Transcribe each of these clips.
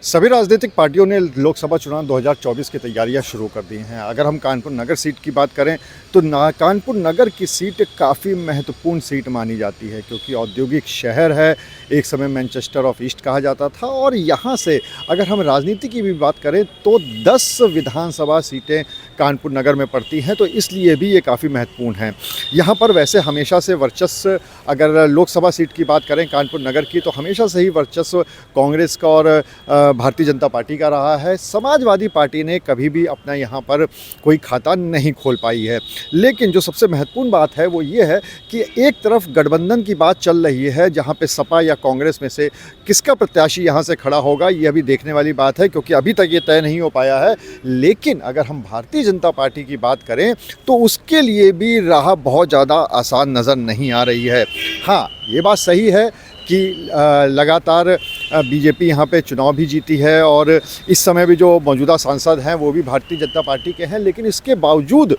सभी राजनीतिक पार्टियों ने लोकसभा चुनाव 2024 की तैयारियां शुरू कर दी हैं। अगर हम कानपुर नगर सीट की बात करें तो कानपुर नगर की सीट काफ़ी महत्वपूर्ण सीट मानी जाती है, क्योंकि औद्योगिक शहर है। एक समय मैनचेस्टर ऑफ ईस्ट कहा जाता था। और यहाँ से अगर हम राजनीति की भी बात करें तो 10 विधानसभा सीटें कानपुर नगर में पड़ती हैं, तो इसलिए भी ये काफ़ी महत्वपूर्ण है। यहाँ पर वैसे हमेशा से वर्चस्व, अगर लोकसभा सीट की बात करें कानपुर नगर की, तो हमेशा से ही वर्चस्व कांग्रेस का और भारतीय जनता पार्टी का रहा है। समाजवादी पार्टी ने कभी भी अपना यहाँ पर कोई खाता नहीं खोल पाई है। लेकिन जो सबसे महत्वपूर्ण बात है वो ये है कि एक तरफ गठबंधन की बात चल रही है, जहाँ पे सपा या कांग्रेस में से किसका प्रत्याशी यहाँ से खड़ा होगा ये अभी देखने वाली बात है, क्योंकि अभी तक ये तय नहीं हो पाया है। लेकिन अगर हम भारतीय जनता पार्टी की बात करें तो उसके लिए भी राह बहुत ज़्यादा आसान नज़र नहीं आ रही है। हाँ, ये बात सही है कि लगातार बीजेपी यहाँ पे चुनाव भी जीती है और इस समय भी जो मौजूदा सांसद हैं वो भी भारतीय जनता पार्टी के हैं। लेकिन इसके बावजूद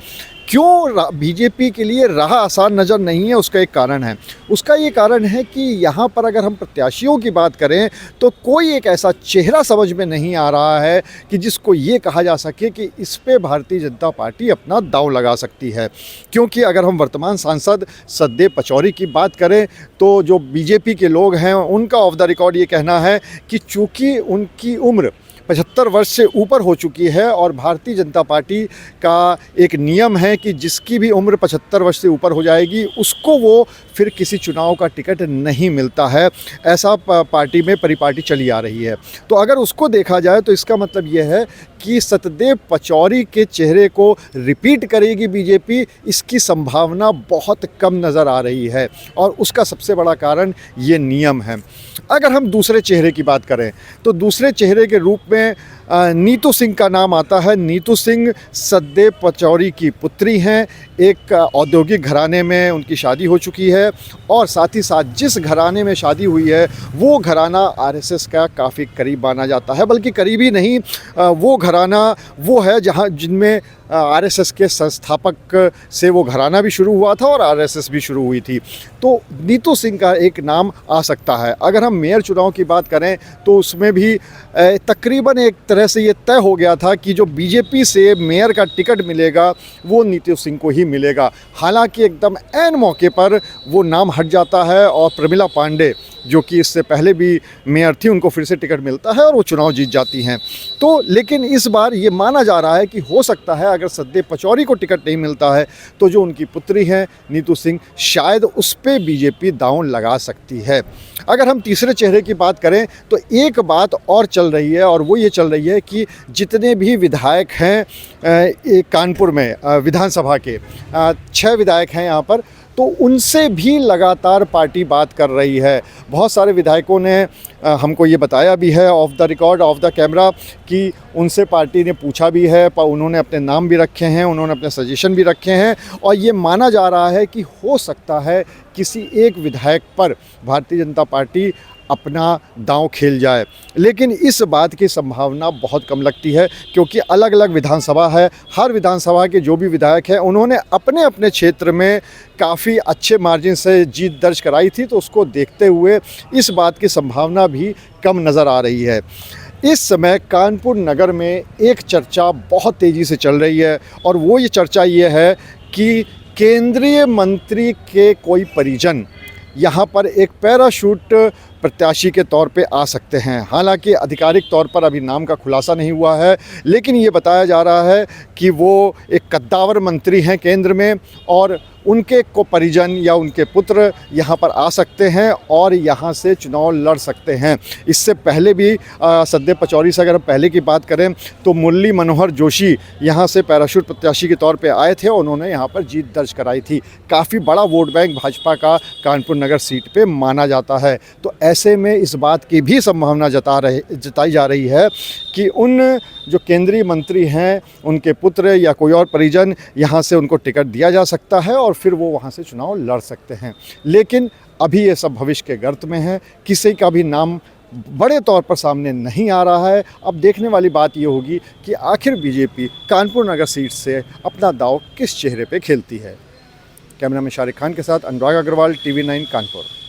क्यों बीजेपी के लिए राह आसान नज़र नहीं है, उसका एक कारण है। उसका ये कारण है कि यहाँ पर अगर हम प्रत्याशियों की बात करें तो कोई एक ऐसा चेहरा समझ में नहीं आ रहा है कि जिसको ये कहा जा सके कि इस पे भारतीय जनता पार्टी अपना दांव लगा सकती है। क्योंकि अगर हम वर्तमान सांसद सददेव पचौरी की बात करें तो जो बीजेपी के लोग हैं उनका ऑफ द रिकॉर्ड ये कहना है कि चूँकि उनकी उम्र 75 वर्ष से ऊपर हो चुकी है और भारतीय जनता पार्टी का एक नियम है कि जिसकी भी उम्र 75 वर्ष से ऊपर हो जाएगी उसको वो फिर किसी चुनाव का टिकट नहीं मिलता है। ऐसा पार्टी में परिपाटी चली आ रही है। तो अगर उसको देखा जाए तो इसका मतलब ये है कि सतदेव पचौरी के चेहरे को रिपीट करेगी बीजेपी, इसकी संभावना बहुत कम नज़र आ रही है। और उसका सबसे बड़ा कारण ये नियम है। अगर हम दूसरे चेहरे की बात करें तो दूसरे चेहरे के रूप में नीतू सिंह का नाम आता है। नीतू सिंह सतदेव पचौरी की पुत्री हैं। एक औद्योगिक घराने में उनकी शादी हो चुकी है और साथ ही साथ जिस घराने में शादी हुई है वो घराना आरएसएस का काफ़ी करीब माना जाता है। बल्कि करीब ही नहीं, वो घराना वो है जहां जिनमें आरएसएस के संस्थापक से वो घराना भी शुरू हुआ था और आरएसएस भी शुरू हुई थी। तो नीतू सिंह का एक नाम आ सकता है। अगर हम मेयर चुनाव की बात करें तो उसमें भी तकरीबन एक तरह से ये तय हो गया था कि जो बीजेपी से मेयर का टिकट मिलेगा वो नीतू सिंह को ही मिलेगा। हालांकि एकदम ऐन मौके पर वो नाम हट जाता है और प्रमिला पांडे जो कि इससे पहले भी मेयर थी उनको फिर से टिकट मिलता है और वो चुनाव जीत जाती हैं। तो लेकिन इस बार ये माना जा रहा है कि हो सकता है अगर सतदेव पचौरी को टिकट नहीं मिलता है तो जो उनकी पुत्री हैं नीतू सिंह, शायद उस पर बीजेपी दांव लगा सकती है। अगर हम तीसरे चेहरे की बात करें तो एक बात और चल रही है और वो ये चल रही है कि जितने भी विधायक हैं कानपुर में विधानसभा के 6 विधायक हैं यहाँ पर, तो उनसे भी लगातार पार्टी बात कर रही है। बहुत सारे विधायकों ने हमको ये बताया भी है of the record, of the camera, कि उनसे पार्टी ने पूछा भी है, पर उन्होंने अपने नाम भी रखे हैं, उन्होंने अपने सजेशन भी रखे हैं। और ये माना जा रहा है कि हो सकता है किसी एक विधायक पर भारतीय जनता पार्टी अपना दांव खेल जाए। लेकिन इस बात की संभावना बहुत कम लगती है, क्योंकि अलग अलग विधानसभा है। हर विधानसभा के जो भी विधायक हैं उन्होंने अपने अपने क्षेत्र में काफ़ी अच्छे मार्जिन से जीत दर्ज कराई थी। तो उसको देखते हुए इस बात की संभावना भी कम नज़र आ रही है। इस समय कानपुर नगर में एक चर्चा बहुत तेज़ी से चल रही है और वो ये चर्चा ये है कि केंद्रीय मंत्री के कोई परिजन यहाँ पर एक पैराशूट प्रत्याशी के तौर पे आ सकते हैं। हालांकि आधिकारिक तौर पर अभी नाम का खुलासा नहीं हुआ है, लेकिन ये बताया जा रहा है कि वो एक कद्दावर मंत्री हैं केंद्र में और उनके को परिजन या उनके पुत्र यहाँ पर आ सकते हैं और यहाँ से चुनाव लड़ सकते हैं। इससे पहले भी सतदेव पचौरी से अगर हम पहले की बात करें तो मुरली मनोहर जोशी यहाँ से पैराशूट प्रत्याशी के तौर पे आए थे और उन्होंने यहाँ पर जीत दर्ज कराई थी। काफ़ी बड़ा वोट बैंक भाजपा का कानपुर नगर सीट पे माना जाता है। तो ऐसे में इस बात की भी संभावना जताई जा रही है कि उन जो केंद्रीय मंत्री हैं उनके पुत्र या कोई और परिजन यहाँ से उनको टिकट दिया जा सकता है और फिर वो वहाँ से चुनाव लड़ सकते हैं। लेकिन अभी ये सब भविष्य के गर्त में है, किसी का भी नाम बड़े तौर पर सामने नहीं आ रहा है। अब देखने वाली बात ये होगी कि आखिर बीजेपी कानपुर नगर सीट से अपना दांव किस चेहरे पे खेलती है। कैमरा में शारिक खान के साथ अनुराग अग्रवाल, TV9 कानपुर।